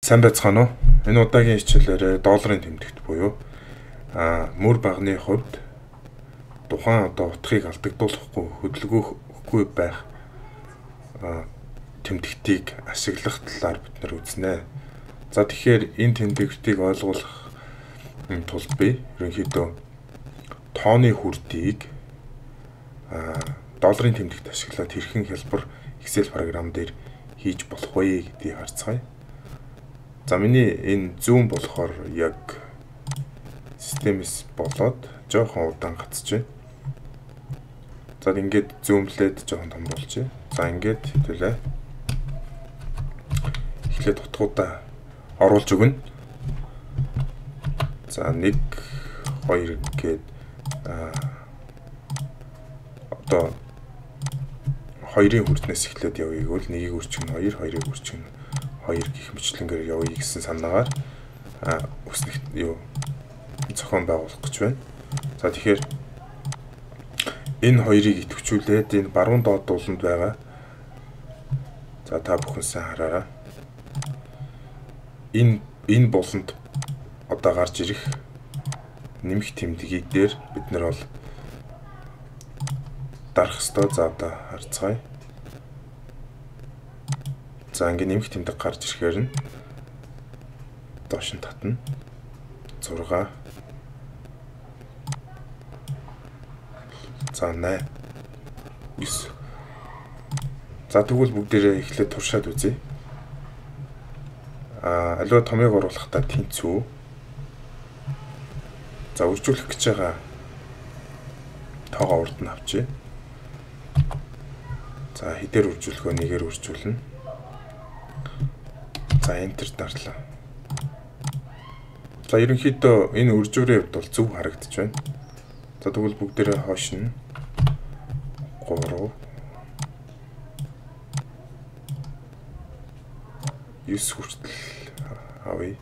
Сайн байцгаана уу? Энэ удаагийн хичээлээр долларын тэмдэгт буюу мөр багны хувьд тухайн утгыг алдагдуулахгүй хөдөлгөөхгүй байх тэмдэгтийг ашиглах талаар бид нар үзнэ. За тэгэхээр энэ тэмдэгтийг ойлгох тулд би ерөнхийдөө тооны хүрдийг долларын тэмдэгт ашиглаад хэрхэн хялбар Excel програм дээр хийж болох вэ гэдгийг харцгаая. За миний энэ зүүн болохоор яг системээс болоод жоохон удаан гацж байна. За ингээд зүүмлээд жоохон том болчих. За ингээд хэвлээ. Эхлээд утгуудаа оруулж өгнө. За 1 2 гээд одоо 2-ын хүрднээс эхлээд явъя гэвэл 1-ийг үрчгэн 2, 2-ыг үрчгэн 2 гэх мэтлэнгээр явъя гэсэн санаагаар үснэх зохион байгуулах гэж байна. За тэгэхээр энэ хоёрыг идэвхжүүлээд энэ баруун доод дууланд байгаа. За та бүхэн сайн хараарай. Энэ болонд одоо гарч ирэх нэмэх тэмдгийг дээр бид нар бол дарах ёстой. За одоо харцгаая. За ингээд нэмэх тэмдэг гарч ирэхээр нь доош нь татна. 6 за 8 9. За тэгвэл бүгдээрээ эхлээд туршаад үзье. Аливаа томыг оруулахдаа тэнцүү. За үржүүлэх гэж байгаа тоогоо урд нь авчи. За хэдээр үржүүлэх вэ? Нэгээр үржүүлнэ. За enter дарлаа. За ерөнхийдөө энэ үржүүрийн хувьд бол зөв харагдаж байна. За тэгвэл бүгдээрээ хоош нь 3 9 хүртэл авъя.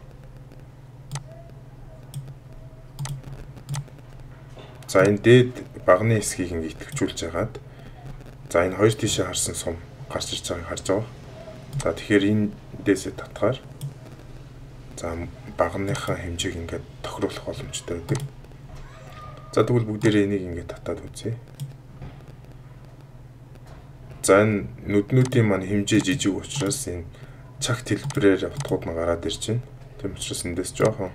За энэ дээд багны хэсгийг ингэ идэвхжүүлж хагаад за энэ хоёр тишээ харсан сум гарч ирж байгааг харж байгаа. За тэгэхээр эндээсээ татгаар за багныхаа хэмжээг ингээд тохируулах боломжтой байдаг. За тэгвэл бүгдээрээ энийг ингээд татаад үзье. За энэ нүднүүдийн маань хэмжээ жижиг учраас энэ цагт хэлбэрээр утгууд нь гараад ирж байна. Тийм учраас эндээс жоохон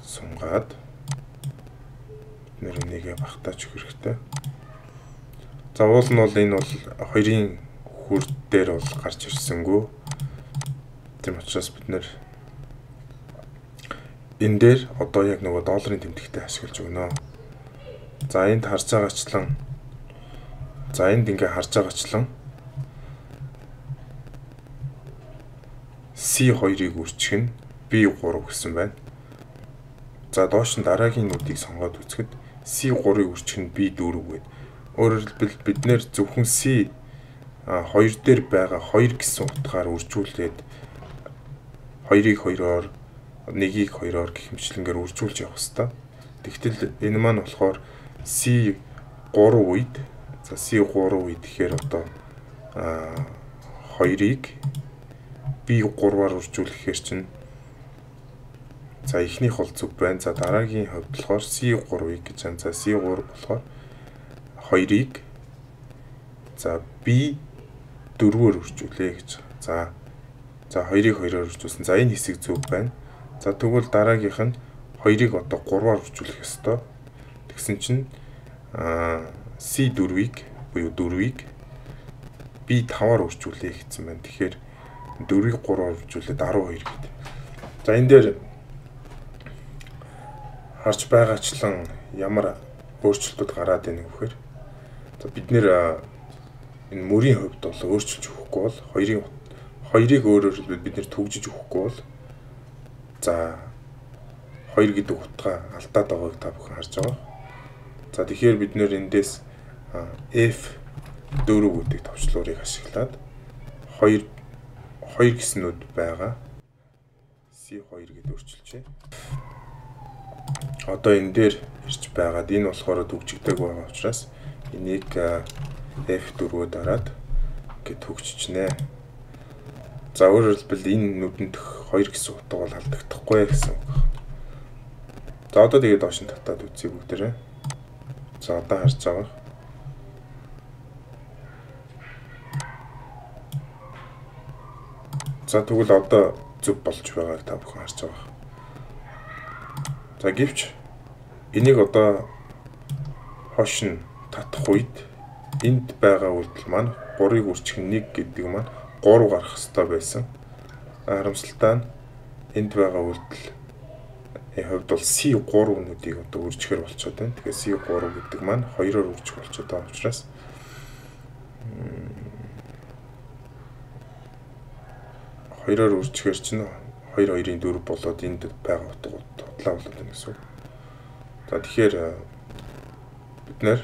сунгаад нэр нэгээ багтааж өгөх хэрэгтэй. За уул нь бол энэ бол хоёрын хүрд дээр бол гарч ирсэнгүй. Тийм учраас бид нэр энэ дээр одоо яг нөгөө долларын тэмдэгтээ ашиглаж өгнө. За энд харж байгаачлан за энд ингээ харж байгаачлан C2-ыг үрчгэн B3 гэсэн байна. За доош нь дараагийн нүдийг сонгоод үзэхэд C3-ыг үрчгэн B4 гээд. Өөрөөр хэлбэл бид нэр зөвхөн C 2 дээр байгаа 2 гэсэн утгаар үржүүлээд 2-ыг 2-оор 1-ийг 2-оор гэх мэтлэнгээр үржүүлж явах хэрэгтэй. Тэгтэл энэ маань болохоор C3 үед за C3 үед тэгэхээр одоо 2-ыг B3-аар үржүүлэхээр чинь за эхнийх бол зөв байна. За дараагийн хувьд болохоор C3-ыг гэж байна. За C3 болохоор 2-ыг за B4-оор үржүүлээ гэж. За 2-ыг 2-оор үржүүлсэн. За энэ хэсэг зөв байна. За тэгвэл дараагийнх нь 2-ыг одоо 3-аар үржүүлэх ёстой. Тэгсэн чинь C4-ийг буюу 4-ийг B5-аар үржүүлээ гэсэн байна. Тэгэхээр 4-ийг 3-аар үржүүлээд 12 гэдэг. За энэ дээр харж байгаачлан ямар өөрчлөлтүүд гараад байна гэхээр за бид нэр энэ мөрийн хувьд бол өөрчилж өгөхгүй бол 2-ыг өөрөөр хэлбэл бид нэр төгжиж өгөхгүй бол за 2 гэдэг утгаа алдаад байгааг та бүхэн харж байгаа. За тэгэхээр бид нэр эндээс F4 гэдэг товчлуурыг ашиглаад 2 гэснүүд байгаа C2 гэдээ өөрчилжээ. Одоо энэ дээр ирж байгаад энэ болохоор төгжигдөг байгаа учраас энийг F4-өө дараад ингээд төгжчихнэ. За өөрөөр хэлбэл энэ нүдэнд 2 гэсэн утга бол алдагдахгүй гэсэн үг байна. За одоо тэгээд доош нь татаад үзье бүгдээрээ. За одоо харж байгаа. За тэгвэл одоо зөв болж байгааг та бүхэн харж байгаа. За гэвч энийг одоо хойш нь татах үед энд байгаа үйлдэл маань 3-ыг үржих 1 гэдэг маань 3 гарах хэрэгтэй байсан. Харамсалтай нь энд байгаа үйлдэл хувьд бол C3 нүдийг одоо үржихээр болчиход байна. Тэгэхээр C3 гэдэг маань 2-оор үржих болчиход байгаа учраас 2-оор үржихээр чинь 2-2-ийн 4 болоод энд байгаа утгууд тодлоо болоод байна гэсэн үг. За тэгэхээр бид нэр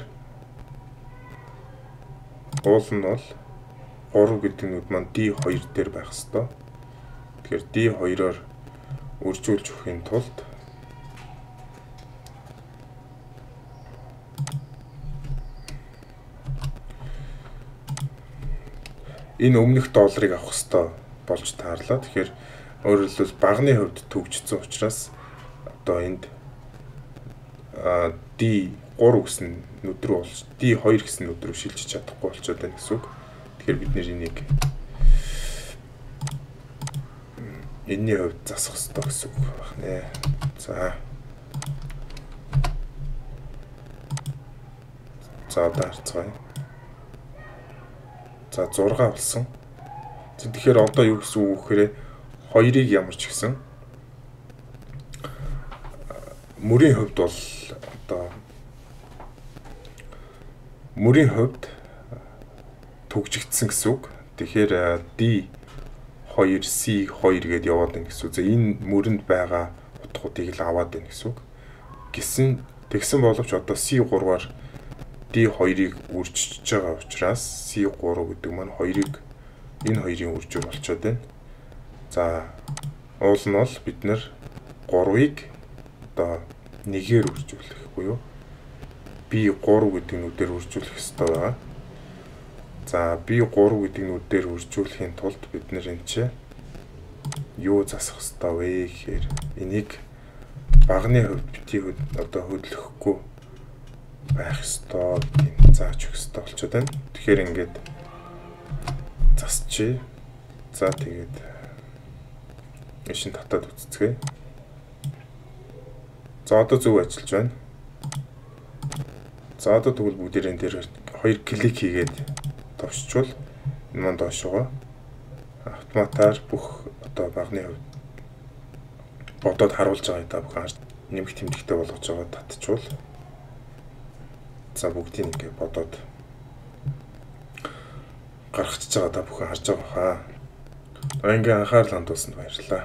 уул нь бол 3 гэдэг нүд маань D2 дээр байх ёстой. Тэгэхээр D2-оор үржүүлж өхийн тулд энэ өмнөх долларыг авах ёстой болж таарлаа. Тэгэхээр өөрөөр хэлбэл багны хувьд төгжсөн учраас одоо энд D3 гэсэн нүд рүү болж D2 гэсэн нүд рүү шилжиж чадахгүй болчиход байна гэсэн үг. Тэгэхээр бид энийг энэний хувьд засах хэрэгтэй гэсэн үг байна. За одоо харцгаая. За 6 болсон. Тэгэхээр одоо юу гэсэн үг гэхээр 2-ыг ямар ч гэсэн мөрийн хувьд бол одоо мөрийн хувьд төгжигдсэн гэсэн үг. Тэгэхээр D2 C2 гэдээ яваад байна гэсэн үг. За энэ мөрөнд байгаа утгуудыг л аваад байна гэсэн үг. Тэгсэн боловч одоо C3-аар D2-ыг үржиж байгаа учраас C3 гэдэг маань 2-ыг энэ 2-ын үржил болчиход байна. За уул нь бол бид нэр 3-ыг одоо 1-ээр үржүүлэх буюу B3 гэдэг нүдээр үржүүлэх ёстой байгаа. За B3 гэдэг нүдээр үржүүлэхийн тулд бид нэр энэ чи юу засах ёстой вэ гэхээр энийг багны хувьд бити одоо хөдлөхгүй байх ёстой гэдгийг зааж өгөх ёстой болчиход байна. Тэгэхээр ингээд засчээ. За тэгээд машин татаад үцгэе. За одоо зөв ажиллаж байна. За одоо тэгвэл бүгдээрээ энэ дээр 2 клик хийгээд товшчвал энэ маань доошоо автоматар бүх одоо багны хувьд бодоод харуулж байгаа та бүхэн харж нэмэх тэмдэгтэй болгож байгаа татчвал за бүгдийг ингээ бодоод гаргачихж байгаа та бүхэн харж байгаа хаа. Ингээ анхаарал хандуулсанд баярлалаа.